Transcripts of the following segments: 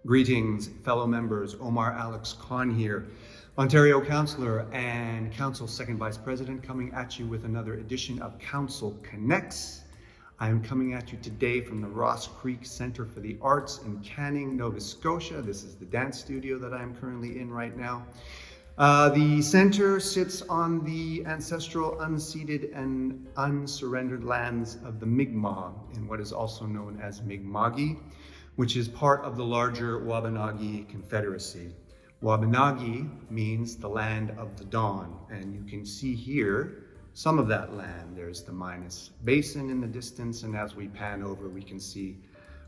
Greetings, fellow members. Omar Alex Khan here, Ontario Councillor and Council Second Vice President, coming at you with another edition of Council Connects. I am coming at you today from the Ross Creek Centre for the Arts in Canning, Nova Scotia. This is the dance studio that I am currently in right now. The centre sits on the ancestral, unceded and unsurrendered lands of the Mi'kmaq in what is also known as Mi'kma'ki, which is part of the larger Wabanaki Confederacy. Wabanaki means the land of the dawn, and you can see here some of that land. There's the Minas Basin in the distance, and as we pan over, we can see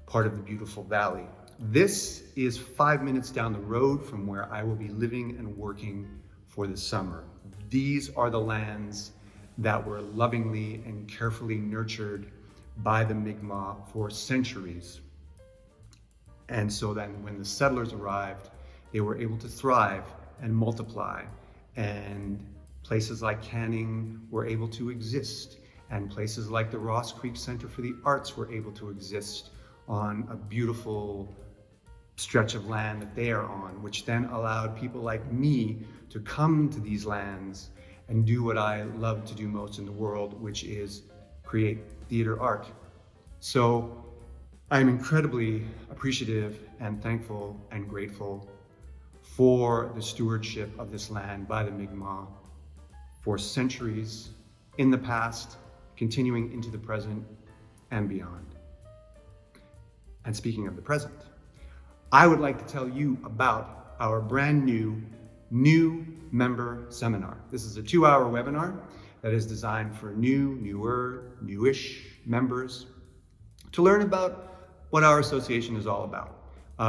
part of the beautiful valley. This is 5 minutes down the road from where I will be living and working for the summer. These are the lands that were lovingly and carefully nurtured by the Mi'kmaq for centuries. And so then when the settlers arrived, they were able to thrive and multiply, and places like Canning were able to exist, and places like the Ross Creek Centre for the Arts were able to exist on a beautiful stretch of land that they are on, which then allowed people like me to come to these lands and do what I love to do most in the world, which is create theater art. So I'm incredibly appreciative and thankful and grateful for the stewardship of this land by the Mi'kmaq for centuries in the past, continuing into the present and beyond. And speaking of the present, I would like to tell you about our brand new member seminar. This is a 2-hour webinar that is designed for newish members to learn about what our association is all about.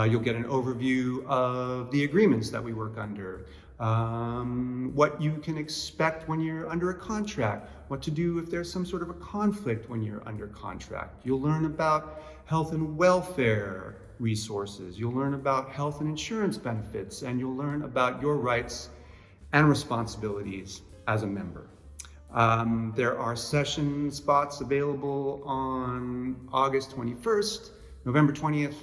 You'll get an overview of the agreements that we work under, what you can expect when you're under a contract, what to do if there's some sort of a conflict when you're under contract. You'll learn about health and welfare resources. You'll learn about health and insurance benefits, and you'll learn about your rights and responsibilities as a member. There are session spots available on August 21st, November 20th,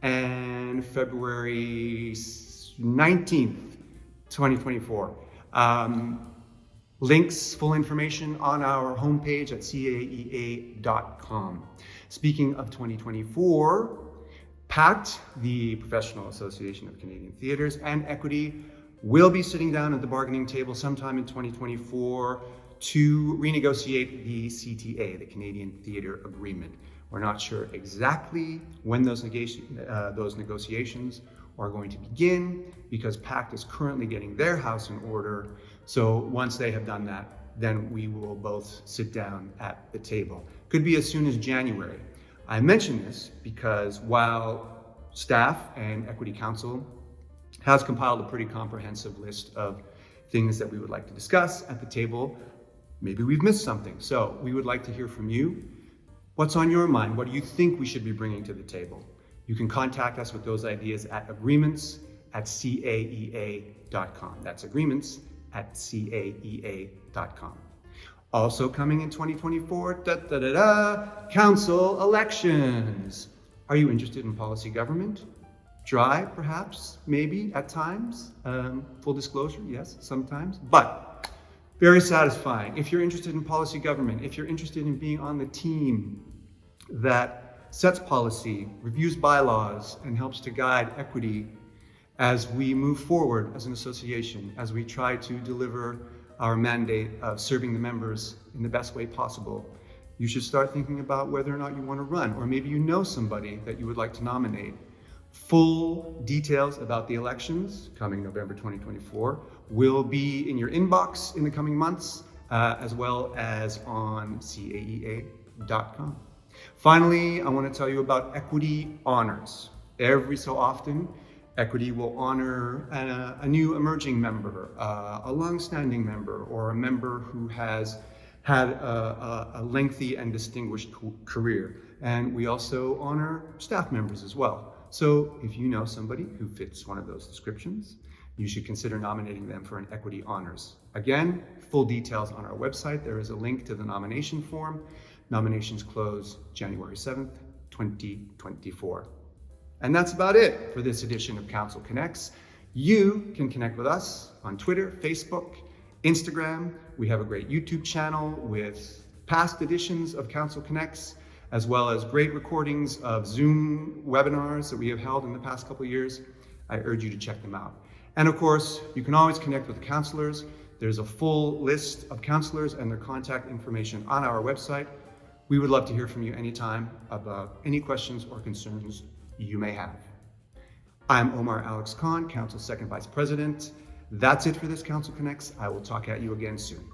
and February 19th, 2024. Links, full information on our homepage at caea.com. Speaking of 2024, PACT, the Professional Association of Canadian Theatres, and Equity will be sitting down at the bargaining table sometime in 2024 to renegotiate the CTA, the Canadian Theatre Agreement. We're not sure exactly when those negotiations are going to begin, because PACT is currently getting their house in order. So once they have done that, then we will both sit down at the table. Could be as soon as January. I mention this because while staff and Equity Council has compiled a pretty comprehensive list of things that we would like to discuss at the table, maybe we've missed something. So we would like to hear from you. What's on your mind? What do you think we should be bringing to the table? You can contact us with those ideas at agreements@caea.com. That's agreements@caea.com. Also coming in 2024, council elections. Are you interested in policy government? Dry, perhaps, maybe, at times. Full disclosure, yes, sometimes. But very satisfying. If you're interested in policy government, if you're interested in being on the team that sets policy, reviews bylaws, and helps to guide Equity as we move forward as an association, as we try to deliver our mandate of serving the members in the best way possible, you should start thinking about whether or not you want to run, or maybe you know somebody that you would like to nominate. Full details about the elections coming November 2024 will be in your inbox in the coming months, as well as on caea.com. Finally, I want to tell you about Equity Honors. Every so often, Equity will honor a new emerging member, a long-standing member, or a member who has had a lengthy and distinguished career. And we also honor staff members as well. So if you know somebody who fits one of those descriptions, you should consider nominating them for an Equity Honors. Again, full details on our website. There is a link to the nomination form. Nominations close January 7th, 2024. And that's about it for this edition of Council Connects. You can connect with us on Twitter, Facebook, Instagram. We have a great YouTube channel with past editions of Council Connects, as well as great recordings of Zoom webinars that we have held in the past couple of years. I urge you to check them out. And of course, you can always connect with counselors. There's a full list of counselors and their contact information on our website. We would love to hear from you anytime about any questions or concerns you may have. I'm Omar Alex Khan, Council's second Vice President. That's it for this Council Connects. I will talk at you again soon.